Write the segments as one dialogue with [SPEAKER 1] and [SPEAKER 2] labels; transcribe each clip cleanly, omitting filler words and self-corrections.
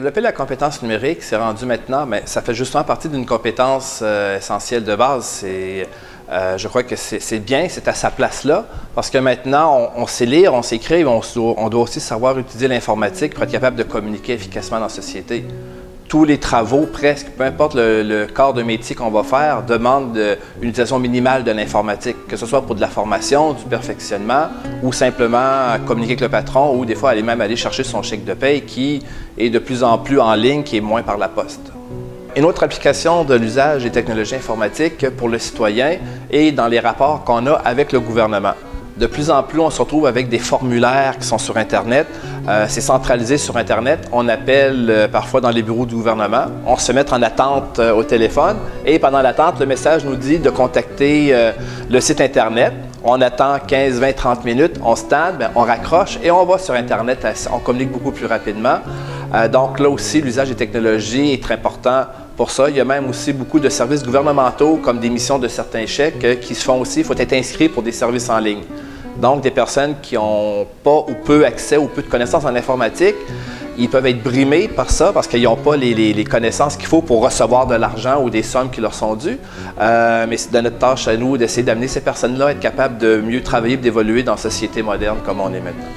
[SPEAKER 1] Développer la compétence numérique, c'est rendu maintenant, mais ça fait justement partie d'une compétence essentielle de base. Je crois que c'est bien, c'est à sa place là, parce que maintenant, on sait lire, on sait écrire, on doit aussi savoir utiliser l'informatique pour être capable de communiquer efficacement dans la société. Tous les travaux, presque, peu importe le corps de métier qu'on va faire, demandent une utilisation minimale de l'informatique, que ce soit pour de la formation, du perfectionnement, ou simplement communiquer avec le patron, ou des fois même aller chercher son chèque de paye qui est de plus en plus en ligne, qui est moins par la poste. Une autre application de l'usage des technologies informatiques pour le citoyen est dans les rapports qu'on a avec le gouvernement. De plus en plus, on se retrouve avec des formulaires qui sont sur Internet. C'est centralisé sur Internet. On appelle parfois dans les bureaux du gouvernement. On se met en attente au téléphone et pendant l'attente, le message nous dit de contacter le site Internet. On attend 15, 20, 30 minutes, on se tente, on raccroche et on va sur Internet. On communique beaucoup plus rapidement. Donc là aussi, l'usage des technologies est très important pour ça. Il y a même aussi beaucoup de services gouvernementaux comme des missions de certains chèques qui se font aussi. Il faut être inscrit pour des services en ligne. Donc, des personnes qui n'ont pas ou peu accès ou peu de connaissances en informatique, ils peuvent être brimés par ça parce qu'ils n'ont pas les connaissances qu'il faut pour recevoir de l'argent ou des sommes qui leur sont dues. Mais c'est de notre tâche à nous d'essayer d'amener ces personnes-là à être capables de mieux travailler et d'évoluer dans la société moderne comme on est maintenant.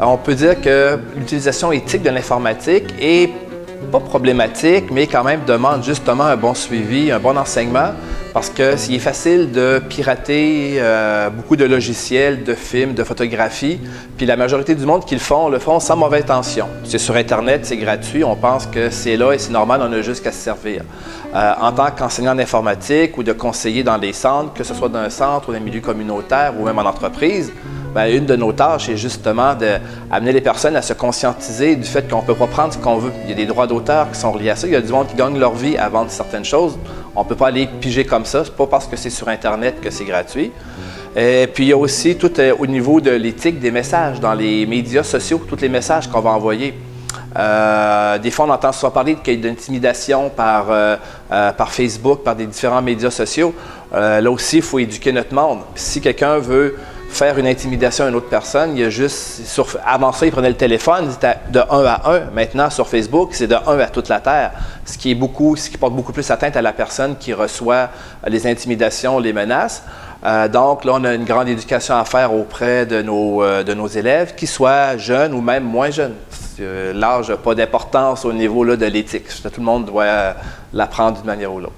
[SPEAKER 1] On peut dire que l'utilisation éthique de l'informatique est pas problématique, mais quand même demande justement un bon suivi, un bon enseignement, parce que s'il est facile de pirater beaucoup de logiciels, de films, de photographies, puis la majorité du monde qui le font sans mauvaise intention. C'est sur Internet, c'est gratuit, on pense que c'est là et c'est normal, on a juste qu'à se servir. En tant qu'enseignant d'informatique ou de conseiller dans des centres, que ce soit dans un centre ou dans un milieu communautaire ou même en entreprise, une de nos tâches est justement d'amener les personnes à se conscientiser du fait qu'on ne peut pas prendre ce qu'on veut. Il y a des droits d'auteur qui sont reliés à ça. Il y a du monde qui gagne leur vie à vendre certaines choses. On ne peut pas aller piger comme ça. C'est pas parce que c'est sur Internet que c'est gratuit. Et puis il y a aussi tout au niveau de l'éthique des messages dans les médias sociaux, tous les messages qu'on va envoyer. Des fois, on entend souvent parler d'intimidation par Facebook, par des différents médias sociaux. Là aussi, il faut éduquer notre monde. Si quelqu'un veut faire une intimidation à une autre personne, il y a juste, avant ça, il prenait le téléphone, c'était de 1 à 1. Maintenant, sur Facebook, c'est de 1 à toute la Terre, ce qui porte beaucoup plus atteinte à la personne qui reçoit les intimidations, les menaces. Donc là, on a une grande éducation à faire auprès de nos élèves, qu'ils soient jeunes ou même moins jeunes. L'âge n'a pas d'importance au niveau là, de l'éthique. Tout le monde doit l'apprendre d'une manière ou l'autre.